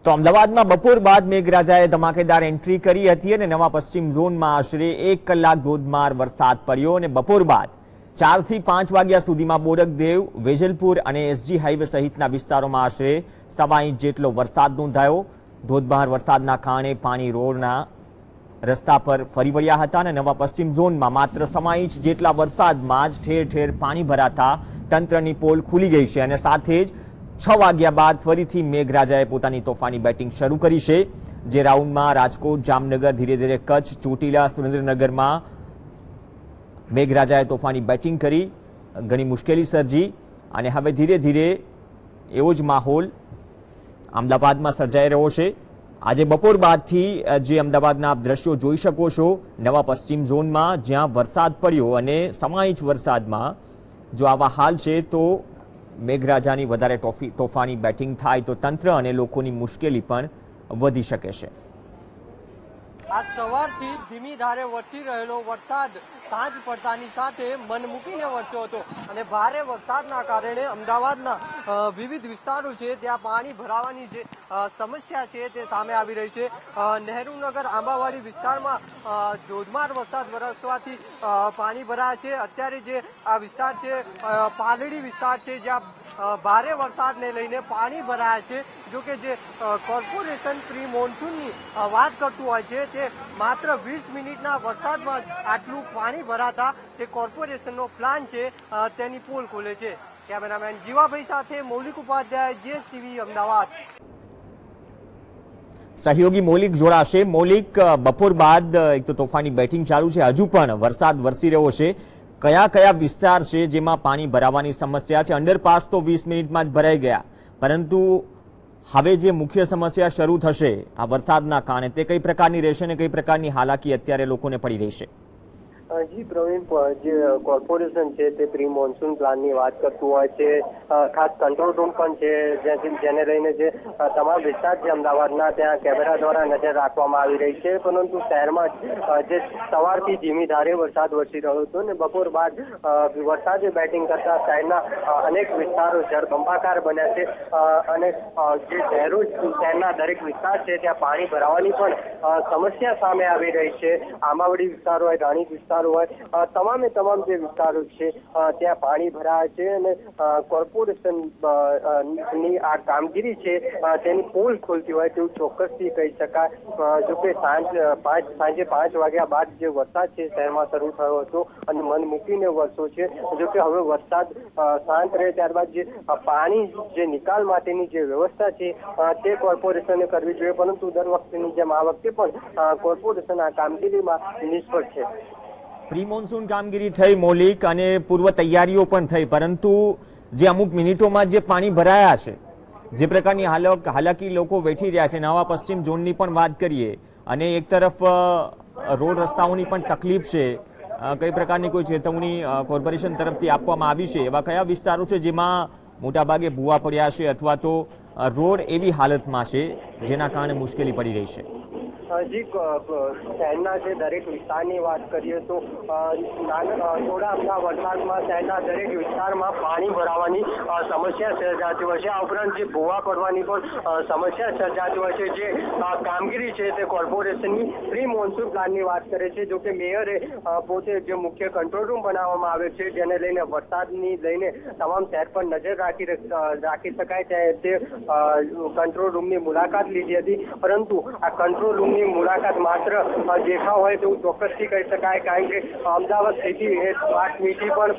તો અમદાવાદમાં બપોર બાદ મેઘરાજાએ ધમાકેદાર એન્ટ્રી કરી હતી અને નવા પશ્ચિમ ઝોનમાં આશરે 1 કલાક ધોધમાર વરસાદ પડ્યો અને બપોર બાદ 4 થી 5 વાગ્યા સુધીમાં બોડકદેવ, વેજલપુર અને એસજી હાઈવે સહિતના વિસ્તારોમાં આશરે 1.25 ઇંચ જેટલો વરસાદ નોંધાયો। ધોધમાર વરસાદના કારણે પાણી રોડના રસ્તા પર ફરી વળ્યા હતા અને નવા પશ્ચિમ ઝોનમાં માત્ર 1.25 ઇંચ જેટલા વરસાદમાં જ ઠેર ઠેર પાણી ભરાતા તંત્રની પોલ ખુલી ગઈ છે અને સાથે જ 6 વાગ્યા બાદ ફરીથી મેઘરાજાએ પોતાની તોફાની બેટિંગ શરૂ કરી છે। જે રાઉન્ડમાં રાજકોટ, જામનગર, ધીરે ધીરે કચ્છ, ચોટીલા, સુરેન્દ્રનગરમાં મેઘરાજાએ તોફાની બેટિંગ કરી, ઘણી મુશ્કેલી સર્જી અને હવે ધીરે ધીરે એવો જ માહોલ અમદાવાદમાં સર્જાઈ રહ્યો છે। આજે બપોર બાદથી જે અમદાવાદના આપ દ્રશ્યો જોઈ શકો છો નવા પશ્ચિમ ઝોનમાં, જ્યાં વરસાદ પડ્યો અને 1.25 ઇંચ વરસાદમાં જો આવા હાલ છે તો મેઘરાજાની વધારે તોફાની બેટિંગ થાય તો તંત્ર અને લોકોની મુશ્કેલી પણ વધી શકે છે। આજ સવારથી ધીમી ધારે વરસી રહેલો વરસાદ સાંજ પડતાની સાથે મન મૂકીને વરસ્યો હતો અને ભારે વરસાદના કારણે અમદાવાદના વિવિધ વિસ્તારો છે ત્યાં પાણી ભરાવાની જે સમસ્યા છે તે સામે આવી રહી છે। નહેરુનગર, આંબાવાડી વિસ્તારમાં ધોધમાર વરસાદ વરસવાથી પાણી ભરાયા છે। અત્યારે જે આ વિસ્તાર છે પાલડી વિસ્તાર છે જ્યાં ભારે વરસાદને લઈને પાણી ભરાયા છે। જો કે જે કોર્પોરેશન પ્રી મોન્સૂનની વાત કરતું હોય છે તે માત્ર 20 મિનિટના વરસાદમાં આટલું પાણી ભરાતા તે કોર્પોરેશનનો પ્લાન છે તેની પોલ ખોલે છે। કેમેરામેન જીવાભાઈ સાથે મૌલિક ઉપાધ્યાય, GSTV, અમદાવાદ। સહયોગી મૌલિક જોડાશે। મૌલિક, બપોર બાદ એક તો તોફાની બેટિંગ ચાલુ છે, હજુ પણ વરસાદ વરસી રહ્યો છે, કયા કયા વિસ્તાર છે જેમાં પાણી ભરાવાની સમસ્યા છે? અંડરપાસ તો 20 મિનિટમાં જ ભરાઈ ગયા, પરંતુ હવે જે મુખ્ય સમસ્યા શરૂ થશે આ વરસાદના કારણે તે કઈ પ્રકારની રહેશે અને કઈ પ્રકારની હાલાકી અત્યારે લોકોને પડી રહી છે? જી પ્રવીણ, જે કોર્પોરેશન છે તે પ્રી મોન્સૂન પ્લાનની વાત કરતું હોય છે, ખાસ કંટ્રોલ રૂમ પણ છે જેને લઈને જે તમામ વિસ્તાર છે અમદાવાદના ત્યાં કેમેરા દ્વારા નજર રાખવામાં આવી રહી છે। પરંતુ શહેરમાં જે સવારથી ધીમી ધારે વરસાદ વરસી રહ્યો હતો ને બપોર બાદ વરસાદે બેટિંગ કરતા શહેરના અનેક વિસ્તારો જળબંબાકાર બન્યા છે અને જે શહેરના દરેક વિસ્તાર છે ત્યાં પાણી ભરાવાની પણ સમસ્યા સામે આવી રહી છે। આંબાવાડી વિસ્તાર હોય, રાણીપ વિસ્તાર હોય, તમામે તમામ જે વિસ્તારો છે ત્યાં પાણી ભરાયા છે અને કોર્પોરેશન ની આ કામગીરી છે તેની પોલ ખોલતી હોય તેવું ચોક્કસથી કહી શકાય। જો કે સાંજે 5 વાગ્યા બાદ જે વરસાદ છે શહેરમાં શરૂ થયો હતો અને મન મૂકીને વરસ્યો છે। જો કે હવે વરસાદ શાંત રહે ત્યારબાદ જે પાણી જે નિકાલ માટેની જે વ્યવસ્થા છે તે કોર્પોરેશને કરવી જોઈએ, પરંતુ દર વખતેની જેમ આ વખતે પણ કોર્પોરેશન આ કામગીરીમાં નિષ્ફળ છે। પ્રી મોન્સૂન કામગીરી થઈ મૌલિક અને પૂર્વ તૈયારીઓ પણ થઈ, પરંતુ જે અમુક મિનિટોમાં જે પાણી ભરાયા છે, જે પ્રકારની હાલાકી લોકો વેઠી રહ્યા છે, નવા પશ્ચિમ ઝોનની પણ વાત કરીએ અને એક તરફ રોડ રસ્તાઓની પણ તકલીફ છે, કઈ પ્રકારની કોઈ ચેતવણી કોર્પોરેશન તરફથી આપવામાં આવી છે? એવા કયા વિસ્તારો છે જેમાં મોટાભાગે ભૂવા પડ્યા છે અથવા તો રોડ એવી હાલતમાં છે જેના કારણે મુશ્કેલી પડી રહી છે? જી, શહેરના જે દરેક વિસ્તારની વાત કરીએ તો થોડા હમણા વરસાદમાં શહેરના દરેક વિસ્તારમાં પાણી ભરાવાની સમસ્યા સર્જાતી હોય છે। આ ઉપરાંત જે ભૂવા પડવાની પણ સમસ્યા સર્જાતી હોય છે। જે કામગીરી છે તે કોર્પોરેશનની પ્રી મોન્સૂન પ્લાનની વાત કરે છે। જો કે મેયરે પોતે જે મુખ્ય કંટ્રોલ રૂમ બનાવવામાં આવે છે જેને લઈને વરસાદની લઈને તમામ શહેર પર નજર રાખી શકાય તે કંટ્રોલ રૂમની મુલાકાત લીધી હતી, પરંતુ આ કંટ્રોલ રૂમની મુલાકાત માત્ર દેખાવ હોય તેવું ચોક્કસથી કહી શકાય, કારણ કે અમદાવાદ સિટી એ સ્માર્ટ સિટી પણ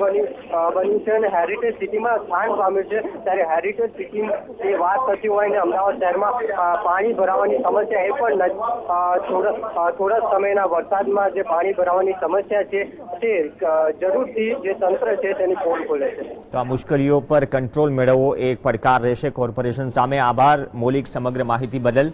બની છે અને હેરિટેજ સિટીમાં સ્થાન પામ્યું છે। ત્યારે હેરિટેજ સિટીની વાત થતી હોય ને અમદાવાદ શહેરમાં પાણી ભરાવાની સમસ્યા એ પણ થોડા સમયના વરસાદમાં જે પાણી ભરાવાની સમસ્યા છે તે જરૂરથી જે તંત્ર છે તેની પોલ ખોલે છે। તો આ મુશ્કેલીઓ પર કંટ્રોલ મેળવવો એક પડકાર રહેશે કોર્પોરેશન સામે। આભાર મૌલિક સમગ્ર માહિતી બદલ।